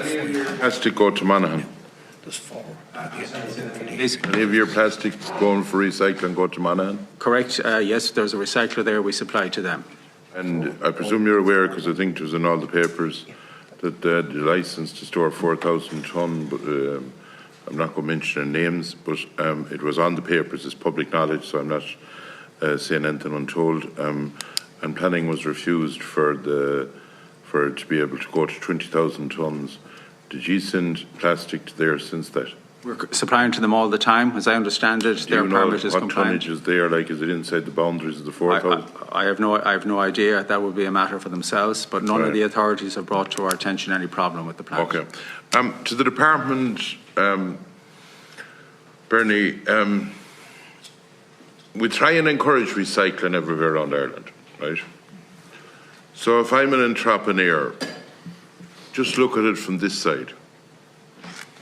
Plastic go to Monaghan? Any of your plastics going for recycling go to Monaghan? Correct. Yes, there's a recycler there. We supply to them. And I presume you're aware, because I think it was in all the papers, that they had the licence to store 4,000 tonne, but I'm not going to mention their names, but it was on the papers. It's public knowledge, so I'm not saying anything untold. And planning was refused for it to be able to go to 20,000 tonnes. Did you send plastic to there since that? We're supplying to them all the time. As I understand it, their permit is compliant. What tonnage is there? Like, is it inside the boundaries of the 4,000? I have no idea. That would be a matter for themselves. But none of the authorities have brought to our attention any problem with the plant. Okay. To the department, Bernie, we try and encourage recycling everywhere around Ireland, right? So if I'm an entrepreneur, just look at it from this side.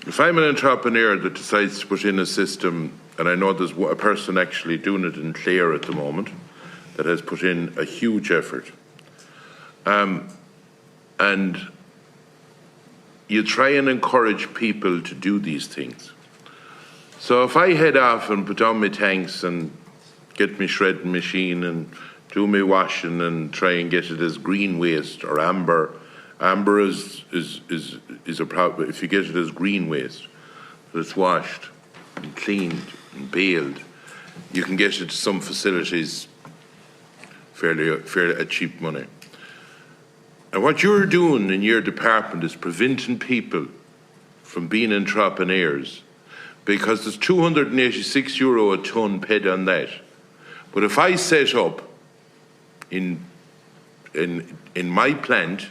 If I'm an entrepreneur that decides to put in a system, and I know there's a person actually doing it in Clare at the moment that has put in a huge effort, and you try and encourage people to do these things. So if I head off and put on my tanks and get my shredding machine and do my washing and try and get it as green waste or amber. Amber is a problem. If you get it as green waste, that it's washed and cleaned and baled, you can get it to some facilities fairly at cheap money. And what you're doing in your department is preventing people from being entrepreneurs, because there's €286 a tonne paid on that. But if I set up in my plant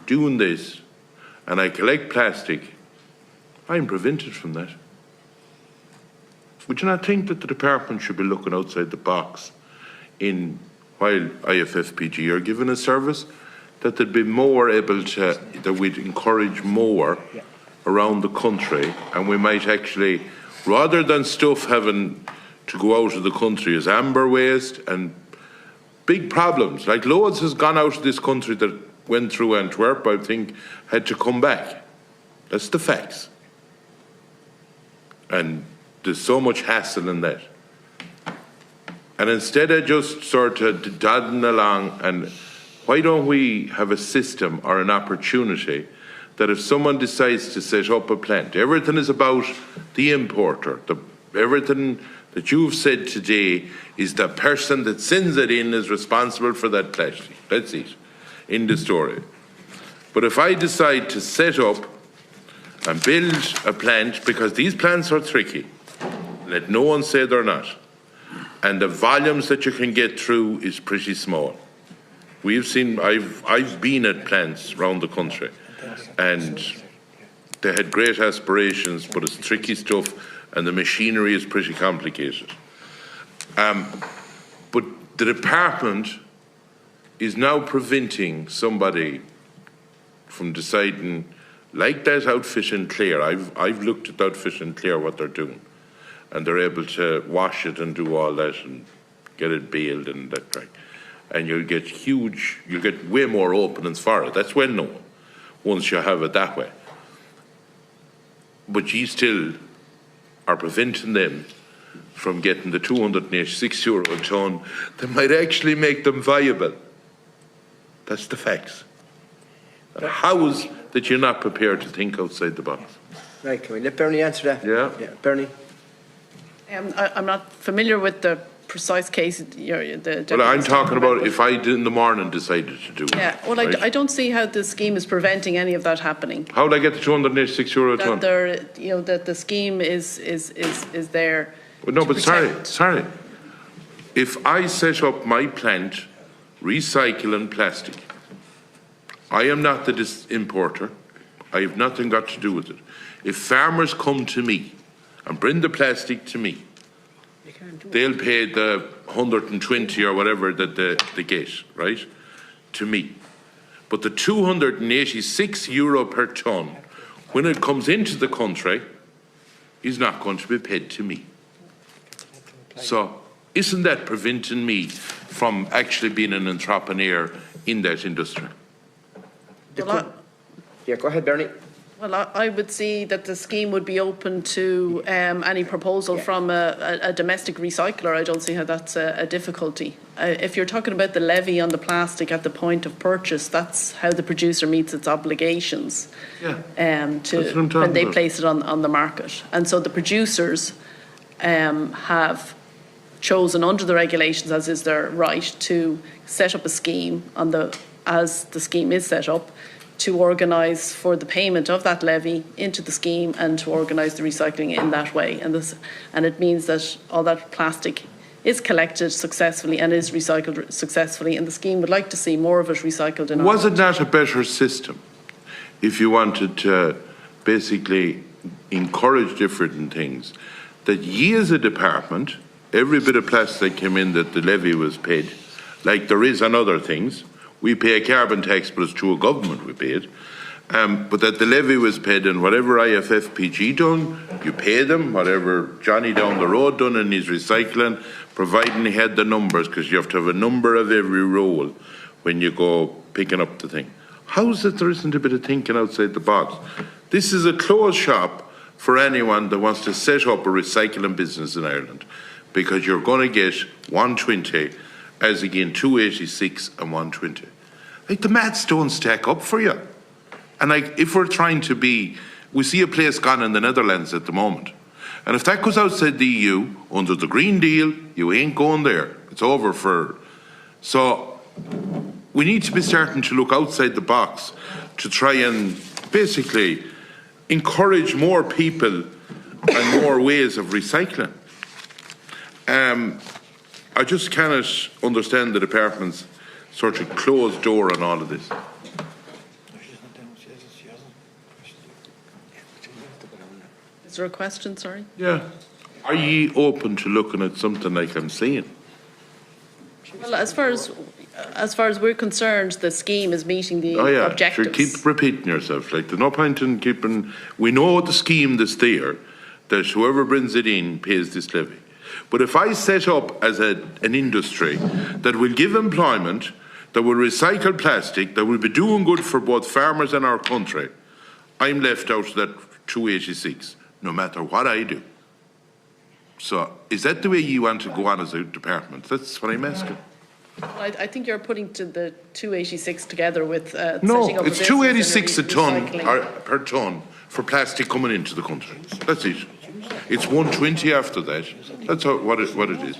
doing this and I collect plastic, I'm prevented from that. Would you not think that the department should be looking outside the box while IFFPG are given a service, that they'd be more able to, that we'd encourage more around the country, and we might actually, rather than stuff having to go out of the country as amber waste and big problems, like loads has gone out of this country that went through Antwerp, I think, had to come back. That's the facts. And there's so much hassle in that. And instead of just sort of dodding along, and why don't we have a system or an opportunity that if someone decides to set up a plant, everything is about the importer. Everything that you've said today is the person that sends it in is responsible for that plastic. That's it, in the story. But if I decide to set up and build a plant, because these plants are tricky, let no one say they're not, and the volumes that you can get through is pretty small. We've seen, I've been at plants around the country, and they had great aspirations, but it's tricky stuff, and the machinery is pretty complicated. But the department is now preventing somebody from deciding, like that outfit in Clare. I've looked at the outfit in Clare, what they're doing, and they're able to wash it and do all that and get it baled and that right. And you'll get way more openings for it. That's well known once you have it that way. But you still are preventing them from getting the €286 a tonne that might actually make them viable. That's the facts. How is that you're not prepared to think outside the box? Right, can we let Bernie answer that? Yeah. Bernie? I'm not familiar with the precise case. Well, I'm talking about if I in the morning decided to do it. Yeah, well, right? I don't see how the scheme is preventing any of that happening. How would I get the €286 a tonne? That the scheme is there. Well, no, but sorry. If I set up my plant recycling plastic, I am not the importer. I have nothing got to do with it. If farmers come to me and bring the plastic to me, they'll pay the 120 or whatever that they get, right, to me. But the €286 per tonne, when it comes into the country, is not going to be paid to me. So isn't that preventing me from actually being an entrepreneur in that industry? Yeah, go ahead, Bernie. Well, I would see that the scheme would be open to any proposal from a domestic recycler. I don't see how that's a difficulty. If you're talking about the levy on the plastic at the point of purchase, that's how the producer meets its obligations when they place it on the market. And so the producers have chosen under the regulations, as is their right, to set up a scheme as the scheme is set up, to organise for the payment of that levy into the scheme and to organise the recycling in that way. And it means that all that plastic is collected successfully and is recycled successfully, and the scheme would like to see more of it recycled in Ireland. Was it not a better system if you wanted to basically encourage different things, that ye as a department, every bit of plastic came in that the levy was paid, like there is on other things? We pay a carbon tax, but it's through a government we pay it. But that the levy was paid, and whatever IFFPG done, you pay them, whatever Johnny down the road done in his recycling, providing he had the numbers, because you have to have a number of every roll when you go picking up the thing. How is it there isn't a bit of thinking outside the box? This is a closed shop for anyone that wants to set up a recycling business in Ireland, because you're going to get 120 as again 286 and 120. Like, the maths don't stack up for you. And like, if we're trying to be, we see a place gone in the Netherlands at the moment, and if that goes outside the EU under the Green Deal, you ain't going there. It's over for. So we need to be starting to look outside the box to try and basically encourage more people and more ways of recycling. I just cannot understand the department's sort of closed door on all of this. Is there a question, sorry? Yeah. Are ye open to looking at something like I'm saying? Well, as far as we're concerned, the scheme is meeting the objectives. Sure, keep repeating yourself. Like, there's no point in keeping. We know the scheme that's there, that whoever brings it in pays this levy. But if I set up as an industry that will give employment, that will recycle plastic, that will be doing good for both farmers and our country, I'm left out of that 286, no matter what I do. So is that the way you want to go on as a department? That's what I'm asking. I think you're putting to the 286 together with no, setting up it's 286 a tonne per tonne for plastic coming into the country. That's it. It's 120 after that. That's what it is.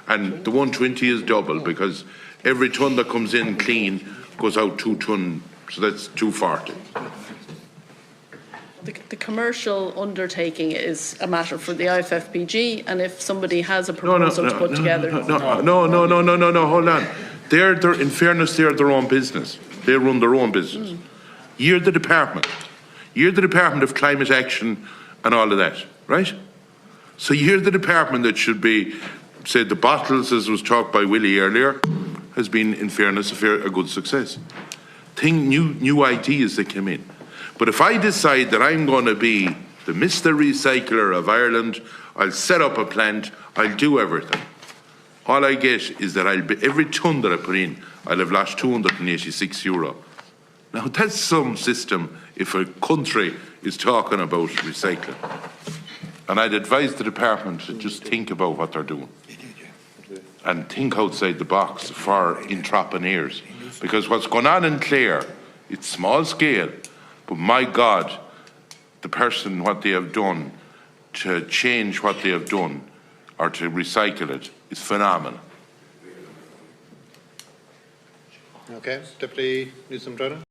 And the 120 is double, because every tonne that comes in clean goes out 2 tonne, so that's 240. The commercial undertaking is a matter for the IFFPG, and if somebody has a proposal to put together. No, hold on. They're in fairness, they're their own business. They run their own business. You're the department. You're the Department of Climate Action and all of that, right? So you're the department that should be, say, the bottles, as was talked by Willie earlier, has been, in fairness, a good success. New ideas that came in. But if I decide that I'm going to be the Mr. Recycler of Ireland, I'll set up a plant, I'll do everything. All I get is that every tonne that I put in, I'll have lost €286. Now that's some system if a country is talking about recycling. And I'd advise the department to just think about what they're doing and think outside the box for entrepreneurs. Because what's going on in Clare, it's small scale, but my God, what they have done to change what they have done or to recycle it is phenomenal. Okay, Deputy Newsom-Drogheda.